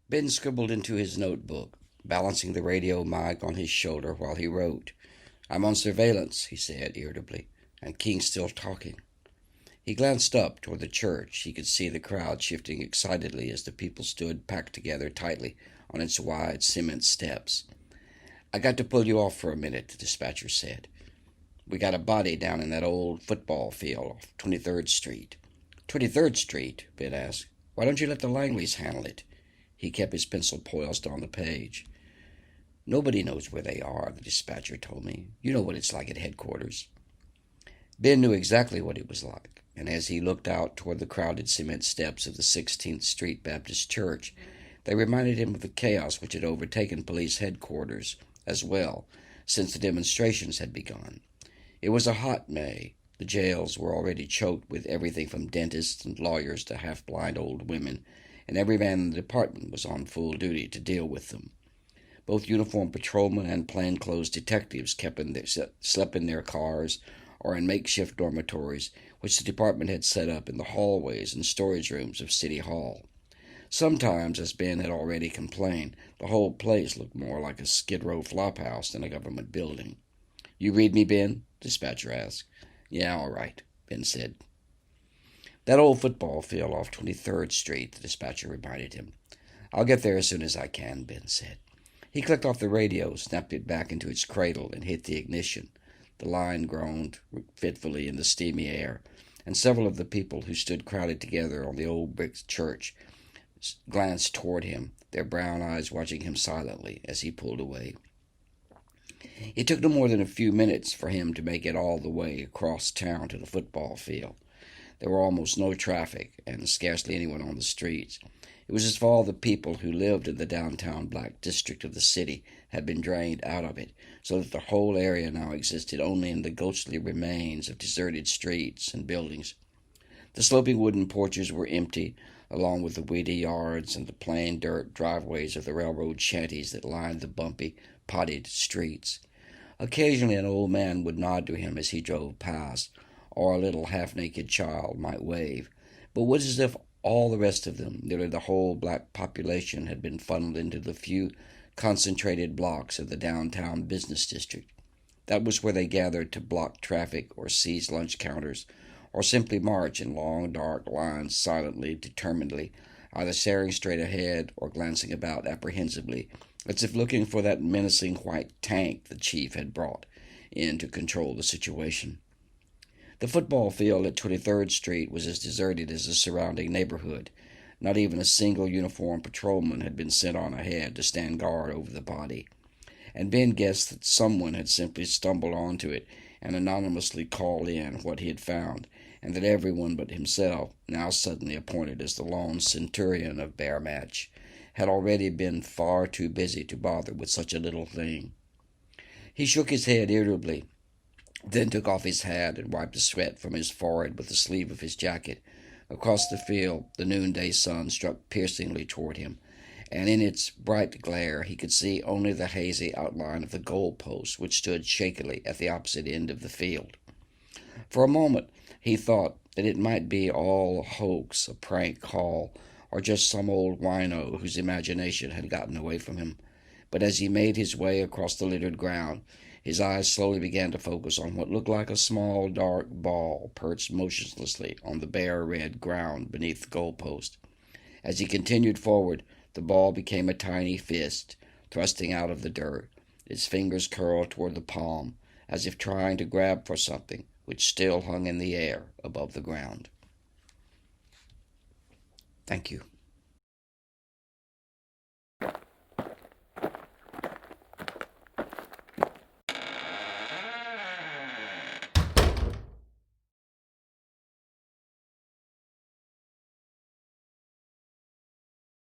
Ben scribbled into his notebook, balancing the radio mic on his shoulder while he wrote. "I'm on surveillance," he said irritably, "and King's still talking." He glanced up toward the church. He could see the crowd shifting excitedly as the people stood packed together tightly on its wide cement steps. "I got to pull you off for a minute," the dispatcher said. "We got a body down in that old football field off 23rd Street." "23rd Street?" Ben asked. "Why don't you let the Langleys handle it?" He kept his pencil poised on the page. "Nobody knows where they are," the dispatcher told me. "You know what it's like at headquarters." Ben knew exactly what it was like, and as he looked out toward the crowded cement steps of the 16th Street Baptist Church, they reminded him of the chaos which had overtaken police headquarters as well, since the demonstrations had begun. It was a hot May. The jails were already choked with everything from dentists and lawyers to half-blind old women, and every man in the department was on full duty to deal with them. Both uniformed patrolmen and plainclothes detectives slept in their cars or in makeshift dormitories, which the department had set up in the hallways and storage rooms of City Hall. Sometimes, as Ben had already complained, the whole place looked more like a Skid Row flophouse than a government building. "You read me, Ben?" the dispatcher asked. "Yeah, all right," Ben said. "That old football field off 23rd Street," the dispatcher reminded him. "I'll get there as soon as I can," Ben said. He clicked off the radio, snapped it back into its cradle, and hit the ignition. The line groaned fitfully in the steamy air, and several of the people who stood crowded together on the old brick church glanced toward him, their brown eyes watching him silently as he pulled away. It took no more than a few minutes for him to make it all the way across town to the football field. There were almost no traffic and scarcely anyone on the streets. It was as if all the people who lived in the downtown black district of the city had been drained out of it, so that the whole area now existed only in the ghostly remains of deserted streets and buildings. The sloping wooden porches were empty, along with the weedy yards and the plain dirt driveways of the railroad shanties that lined the bumpy, potted streets. Occasionally an old man would nod to him as he drove past, or a little half-naked child might wave, but it was as if all the rest of them, nearly the whole black population, had been funneled into the few concentrated blocks of the downtown business district. That was where they gathered to block traffic or seize lunch counters, or simply march in long, dark lines silently, determinedly, either staring straight ahead or glancing about apprehensively, as if looking for that menacing white tank the chief had brought in to control the situation. The football field at 23rd Street was as deserted as the surrounding neighborhood. Not even a single uniformed patrolman had been sent on ahead to stand guard over the body, and Ben guessed that someone had simply stumbled onto it and anonymously called in what he had found, and that everyone but himself, now suddenly appointed as the lone centurion of Bear Match, had already been far too busy to bother with such a little thing. He shook his head irritably, then took off his hat and wiped the sweat from his forehead with the sleeve of his jacket. Across the field, the noonday sun struck piercingly toward him, and in its bright glare he could see only the hazy outline of the goal-post which stood shakily at the opposite end of the field. For a moment he thought that it might be all a hoax, a prank call, or just some old wino whose imagination had gotten away from him. But as he made his way across the littered ground, his eyes slowly began to focus on what looked like a small, dark ball perched motionlessly on the bare red ground beneath the goalpost. As he continued forward, the ball became a tiny fist, thrusting out of the dirt, its fingers curled toward the palm, as if trying to grab for something which still hung in the air above the ground. Thank you.